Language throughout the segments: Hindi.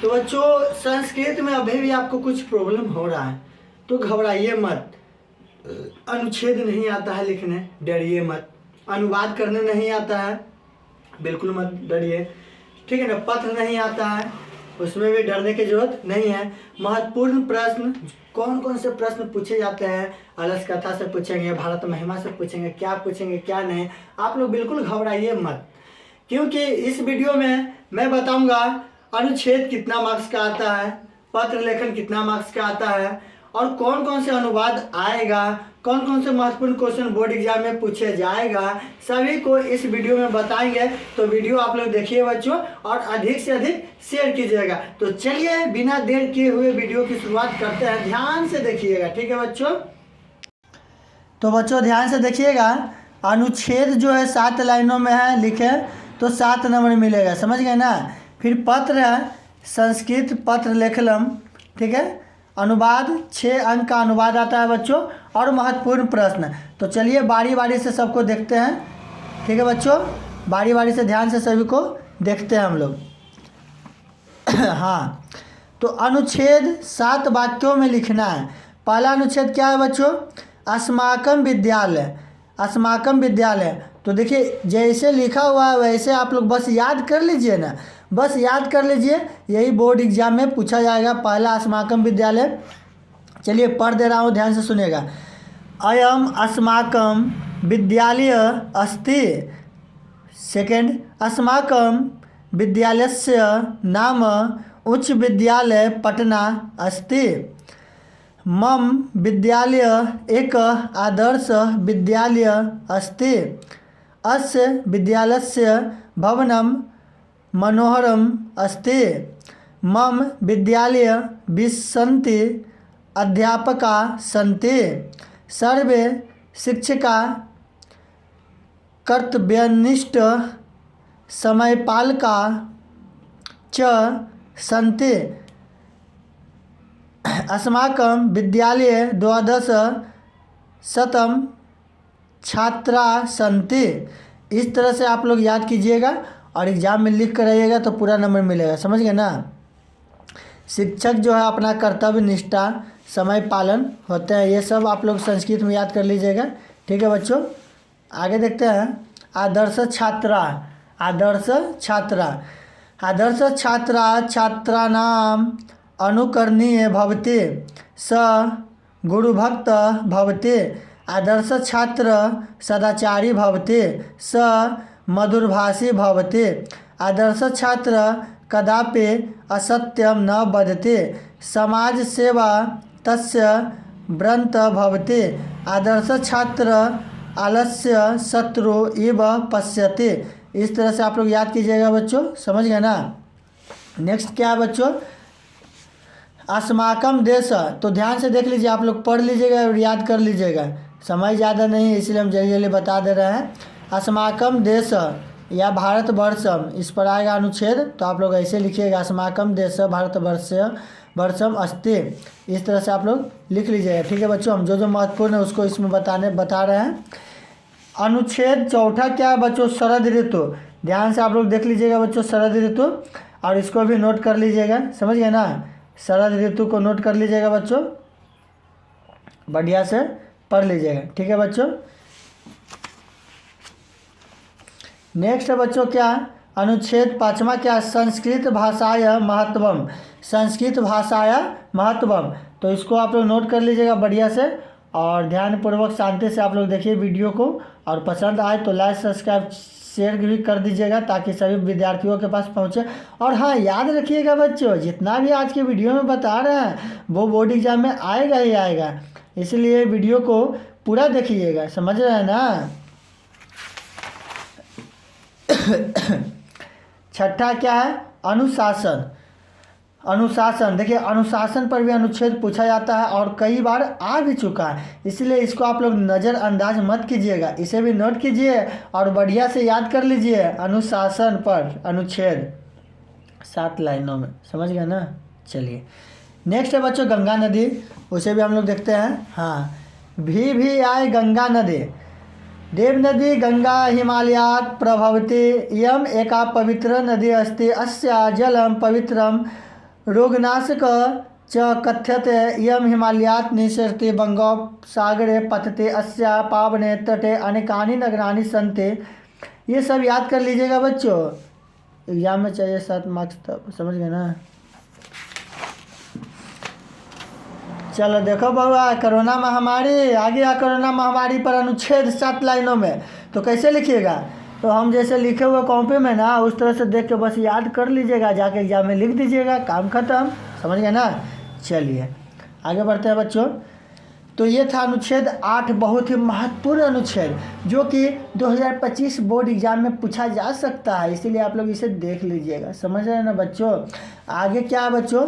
तो बच्चों संस्कृत में अभी भी आपको कुछ प्रॉब्लम हो रहा है तो घबराइए मत। अनुच्छेद नहीं आता है लिखने, डरिए मत। अनुवाद करने नहीं आता है, बिल्कुल मत डरिए, ठीक है ना। पत्र नहीं आता है, उसमें भी डरने की जरूरत नहीं है। महत्वपूर्ण प्रश्न कौन कौन से प्रश्न पूछे जाते हैं, अलस कथा से पूछेंगे, भारत महिमा से पूछेंगे, क्या पूछेंगे क्या नहीं, आप लोग बिल्कुल घबराइए मत। क्योंकि इस वीडियो में मैं बताऊंगा अनुच्छेद कितना मार्क्स का आता है, पत्र लेखन कितना मार्क्स का आता है, और कौन कौन से अनुवाद आएगा, कौन कौन से महत्वपूर्ण क्वेश्चन बोर्ड एग्जाम में पूछे जाएगा, सभी को इस वीडियो में बताएंगे। तो वीडियो आप लोग देखिए बच्चों, और अधिक से अधिक शेयर कीजिएगा। तो चलिए बिना देर किए हुए वीडियो की शुरुआत करते हैं। ध्यान से देखिएगा, ठीक है बच्चों। तो बच्चों ध्यान से देखिएगा, अनुच्छेद जो है 7 लाइनों में है लिखे, तो 7 नंबर मिलेगा, समझ गए ना। फिर पत्र है, संस्कृत पत्र लेखलम, ठीक है। अनुवाद 6 अंक का अनुवाद आता है बच्चों, और महत्वपूर्ण प्रश्न। तो चलिए बारी बारी से सबको देखते हैं, ठीक है बच्चों। बारी बारी से ध्यान से सभी को देखते हैं हम लोग। हाँ, तो अनुच्छेद 7 वाक्यों में लिखना है। पहला अनुच्छेद क्या है बच्चों, अस्माकम विद्यालय। अस्माकम विद्यालय, तो देखिए जैसे लिखा हुआ है वैसे आप लोग बस याद कर लीजिए ना, बस याद कर लीजिए, यही बोर्ड एग्जाम में पूछा जाएगा। पहला अस्माकम विद्यालय, चलिए पढ़ दे रहा हूँ, ध्यान से सुनिएगा। अयम अस्माकम विद्यालय अस्ति। सेकेंड, अस्माकम विद्यालयस्य नाम उच्च विद्यालय पटना अस्ति। मम विद्यालय एक आदर्श विद्यालय अस्ति। अस्य विद्यालयस्य भवनं मनोहरम अस्ति। मम विद्यालय 20 सन्ति अध्यापका सन्ति। सर्वे शिक्षका कर्तव्यनिष्ठ समयपालका च सन्ति। अस्माकं विद्यालये 12 शतम छात्रा सन्ति। इस तरह से आप लोग याद कीजिएगा और एग्जाम में लिख कर रहिएगा तो पूरा नंबर मिलेगा, समझ गए ना। शिक्षक जो है अपना कर्तव्य निष्ठा समय पालन होते हैं, ये सब आप लोग संस्कृत में याद कर लीजिएगा, ठीक है बच्चों। आगे देखते हैं, आदर्श छात्रा। आदर्श छात्रा, आदर्श छात्रा छात्राणाम अनुकरणीय भवति, स गुरुभक्त भवति। आदर्श छात्र सदाचारी भवति, स मधुरभाषी भवति। आदर्श छात्र कदापि असत्यं न वदति, समाज सेवा तस्य व्रत भवति। आदर्श छात्र आलस्य शत्रु इव पश्यति। इस तरह से आप लोग याद कीजिएगा बच्चों, समझ गए ना। नेक्स्ट क्या है बच्चों, अस्माकम देश। तो ध्यान से देख लीजिए, आप लोग पढ़ लीजिएगा और याद कर लीजिएगा, समय ज़्यादा नहीं है इसलिए हम जल्दी जल्दी बता दे रहे हैं। अस्माकम देश या भारतवर्षम, इस पर आएगा अनुच्छेद, तो आप लोग ऐसे लिखिएगा, अस्माकम देश भारतवर्ष वर्षम अस्ति। इस तरह से आप लोग लिख लीजिएगा, ठीक है बच्चों। हम जो जो महत्वपूर्ण है उसको इसमें बता रहे हैं। अनुच्छेद 4 क्या है बच्चों, शरद ऋतु। ध्यान से आप लोग देख लीजिएगा बच्चों, शरद ऋतु, और इसको भी नोट कर लीजिएगा, समझ गए ना। शरद ऋतु को नोट कर लीजिएगा बच्चों, बढ़िया से पढ़ लीजिएगा, ठीक है बच्चों। नेक्स्ट है बच्चों क्या, अनुच्छेद 5वां क्या, संस्कृत भाषाया महत्वम। संस्कृत भाषाया महत्वम, तो इसको आप लोग नोट कर लीजिएगा बढ़िया से, और ध्यानपूर्वक शांति से आप लोग देखिए वीडियो को, और पसंद आए तो लाइक सब्सक्राइब शेयर भी कर दीजिएगा ताकि सभी विद्यार्थियों के पास पहुंचे। और हाँ, याद रखिएगा बच्चों, जितना भी आज के वीडियो में बता रहे हैं वो बोर्ड एग्जाम में आएगा ही आएगा, इसलिए वीडियो को पूरा देखिएगा, समझ रहे हैं ना। छठा क्या है, अनुशासन। अनुशासन, देखिए अनुशासन पर भी अनुच्छेद पूछा जाता है और कई बार आ भी चुका है, इसलिए इसको आप लोग नज़रअंदाज मत कीजिएगा, इसे भी नोट कीजिए और बढ़िया से याद कर लीजिए। अनुशासन पर अनुच्छेद 7 लाइनों में, समझ गए ना। चलिए नेक्स्ट है बच्चों गंगा नदी, उसे भी हम लोग देखते हैं। हाँ, भी आए गंगा नदी। देव नदी गंगा हिमालयात् प्रभवति। इयम एका पवित्र नदी अस्ति, अस्या जलम पवित्रम रोगनाशक च कथ्यते यम हिमालयात् निसरते बंगोपसागरे पतते अस्या पावने तटे अनेकानि नगराणि सन्ति। ये सब याद कर लीजिएगा बच्चों, एग्जाम में चाहिए 7 मार्क्स, तब समझ गए ना। चलो देखो बउआ, कोरोना महामारी आ गया। कोरोना महामारी पर अनुच्छेद 7 लाइनों में, तो कैसे लिखिएगा? तो हम जैसे लिखे हुए कॉपी में ना, उस तरह से देख के बस याद कर लीजिएगा, जाके एग्जाम में लिख दीजिएगा, काम खत्म। समझ गए ना। चलिए आगे बढ़ते हैं बच्चों। तो ये था अनुच्छेद 8, बहुत ही महत्वपूर्ण अनुच्छेद, जो कि 2025 बोर्ड एग्जाम में पूछा जा सकता है, इसीलिए आप लोग इसे देख लीजिएगा। समझ रहे हैं ना बच्चों। आगे क्या है बच्चों?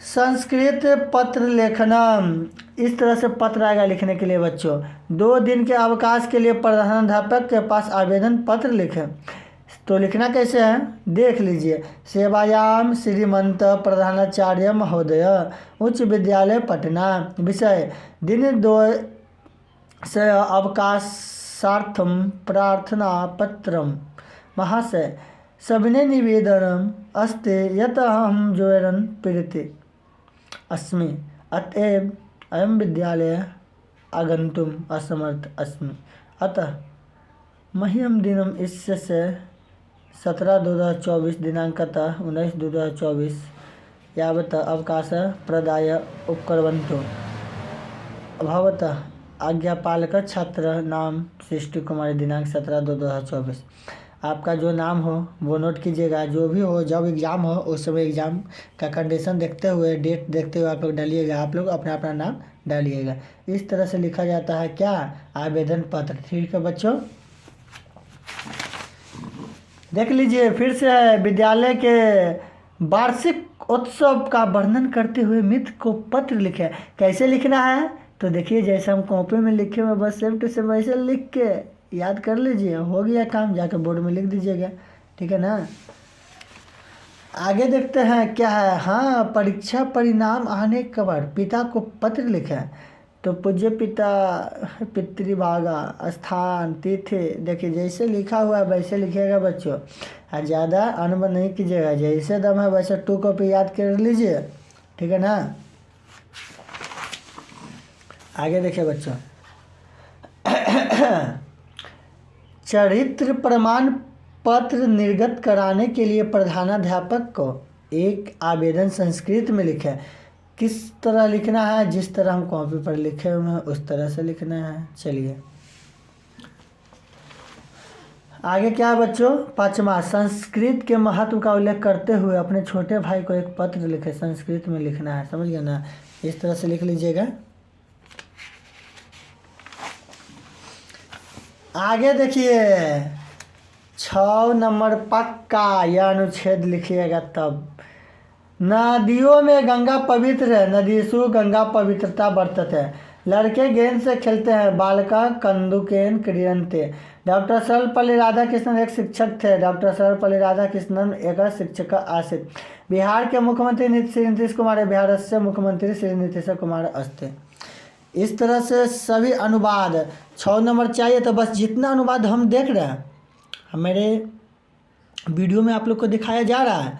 संस्कृत पत्र लेखनम। इस तरह से पत्र आएगा लिखने के लिए बच्चों। 2 दिन के अवकाश के लिए प्रधानाध्यापक के पास आवेदन पत्र लिखें। तो लिखना कैसे है देख लीजिए। सेवायाम श्रीमंत प्रधानाचार्य महोदय, उच्च विद्यालय पटना। विषय दिन 2 से अवकाशार्थम प्रार्थना पत्रम। महाशय, सविनय निवेदनम अस्ति यत् अहं ज्वरेण पीड़िते अस्मि, अतएव अयं विद्यालय आगन्तुम् असमर्थ अस्मि। अतः मह्यं दिनम् इत्यस्य 17/2/2024 दिनाङ्कतः 19/2/2024 यावत् अवकाशः प्रदाय उपकुर्वन्तु। भवतः आज्ञापालक छात्र नाम सृष्टि कुमारी, दिनांक 17/2/2024। आपका जो नाम हो वो नोट कीजिएगा। जो भी हो, जब एग्ज़ाम हो उस समय एग्ज़ाम का कंडीशन देखते हुए, डेट देखते हुए आप लोग डालिएगा। आप लोग अपना अपना नाम डालिएगा। इस तरह से लिखा जाता है क्या? आवेदन पत्र। ठीक है बच्चों, देख लीजिए फिर से है। विद्यालय के वार्षिक उत्सव का वर्णन करते हुए मित्र को पत्र लिखे। कैसे लिखना है? तो देखिए जैसे हम कॉपी में लिखे हुए, बस सेम टू सेम वैसे लिख के याद कर लीजिए, हो गया काम। जाकर बोर्ड में लिख दीजिएगा, ठीक है ना। आगे देखते हैं क्या है। हाँ, परीक्षा परिणाम आने के बाद पिता को पत्र लिखे। तो पूज्य पिता, पितृभागा, स्थान, तिथि, देखिए जैसे लिखा हुआ है वैसे लिखिएगा बच्चों। और ज़्यादा अनुभव नहीं कीजिएगा, जैसे दम है वैसे 2 कॉपी याद कर लीजिए, ठीक है ना। आगे देखिए बच्चों। चरित्र प्रमाण पत्र निर्गत कराने के लिए प्रधानाध्यापक को एक आवेदन संस्कृत में लिखें। किस तरह लिखना है? जिस तरह हम कॉपी पर लिखे हुए हैं उस तरह से लिखना है। चलिए आगे क्या है बच्चों? 5वां, संस्कृत के महत्व का उल्लेख करते हुए अपने छोटे भाई को एक पत्र लिखे। संस्कृत में लिखना है, समझ गए ना। इस तरह से लिख लीजिएगा। आगे देखिए 6 नंबर पक्का यह अनुच्छेद लिखिएगा तब। नदियों में गंगा पवित्र है, नदीसु गंगा पवित्रता बरतते हैं। लड़के गेंद से खेलते हैं, बालका कंदुकेन क्रीडन्ते। डॉक्टर सर्वपल्ली राधाकृष्णन एक शिक्षक थे। डॉक्टर सर्वपल्ली राधाकृष्णन एक शिक्षक आसीत्। बिहार के मुख्यमंत्री श्री नीतीश कुमार, बिहार से मुख्यमंत्री श्री नीतीश कुमार अस्ते। इस तरह से सभी अनुवाद 6 नंबर चाहिए। तो बस जितना अनुवाद हम देख रहे हैं, मेरे वीडियो में आप लोग को दिखाया जा रहा है,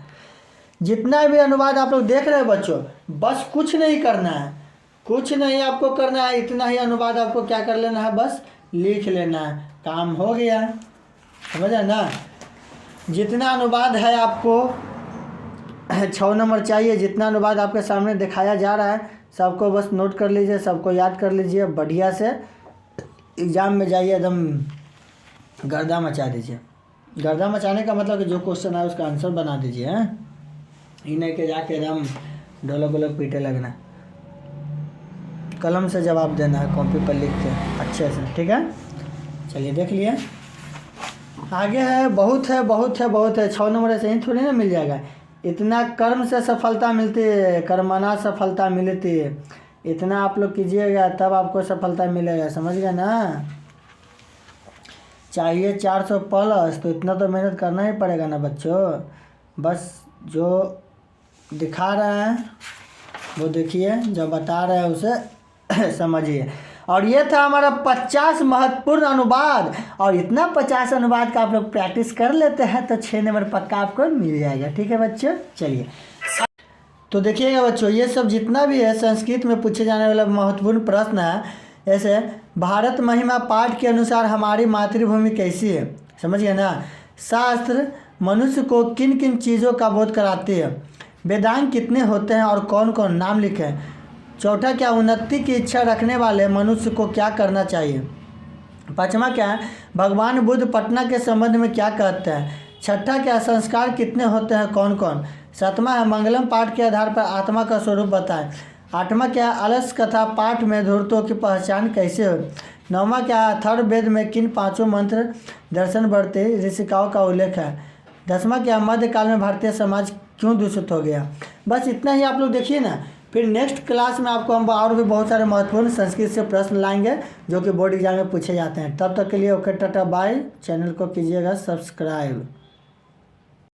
जितना भी अनुवाद आप लोग देख रहे हैं बच्चों, बस कुछ नहीं करना है, कुछ नहीं आपको करना है। इतना ही अनुवाद आपको क्या कर लेना है? बस लिख लेना है, काम हो गया। समझे ना। जितना अनुवाद है आपको 6 नंबर चाहिए, जितना अनुवाद आपके सामने दिखाया जा रहा है सबको बस नोट कर लीजिए, सबको याद कर लीजिए। बढ़िया से एग्ज़ाम में जाइए, एकदम गर्दा मचा दीजिए। गर्दा मचाने का मतलब कि जो क्वेश्चन है उसका आंसर बना दीजिए। हैं, इन्हें के जाके एकदम ढोलक वोलक पीटे लगना, कलम से जवाब देना है, कॉपी पर लिख के अच्छे से, ठीक है। चलिए देख लिए। आगे है, बहुत है बहुत है बहुत है। 6 नंबर ऐसे ही थोड़ी ना मिल जाएगा। इतना कर्म से सफलता मिलती है, कर्मणा सफलता मिलती है। इतना आप लोग कीजिएगा तब आपको सफलता मिलेगा, समझ गए ना। चाहिए 400 प्लस, तो इतना तो मेहनत करना ही पड़ेगा ना बच्चों। बस जो दिखा रहे हैं वो देखिए, जो बता रहे हैं उसे समझिए। और ये था हमारा 50 महत्वपूर्ण अनुवाद। और इतना 50 अनुवाद का आप लोग प्रैक्टिस कर लेते हैं तो 6 नंबर पक्का आपको मिल जाएगा, ठीक है बच्चों। चलिए तो देखिएगा बच्चों, ये सब जितना भी है संस्कृत में पूछे जाने वाला महत्वपूर्ण प्रश्न है। जैसे भारत महिमा पाठ के अनुसार हमारी मातृभूमि कैसी है, समझ गए ना। शास्त्र मनुष्य को किन किन चीज़ों का बोध कराती है। वेदांग कितने होते हैं और कौन कौन, नाम लिखें। चौथा, क्या उन्नति की इच्छा रखने वाले मनुष्य को क्या करना चाहिए। पाँचवा क्या है, भगवान बुद्ध पटना के संबंध में क्या कहते हैं। छठा, क्या संस्कार कितने होते हैं, कौन कौन। सातवां है, मंगलम पाठ के आधार पर आत्मा का स्वरूप बताएं। आठवां क्या है, अलस कथा पाठ में धूर्तों की पहचान कैसे हो। नौवां क्या है, अथर्ववेद में किन पांचों मंत्र दर्शन बढ़ते ऋषिकाओं का उल्लेख है। 10वां क्या, मध्यकाल में भारतीय समाज क्यों दूषित हो गया। बस इतना ही आप लोग देखिए ना। फिर नेक्स्ट क्लास में आपको हम और भी बहुत सारे महत्वपूर्ण संस्कृत से प्रश्न लाएंगे जो कि बोर्ड एग्जाम में पूछे जाते हैं। तब तक के लिए ओके टाटा बाय। चैनल को कीजिएगा सब्सक्राइब।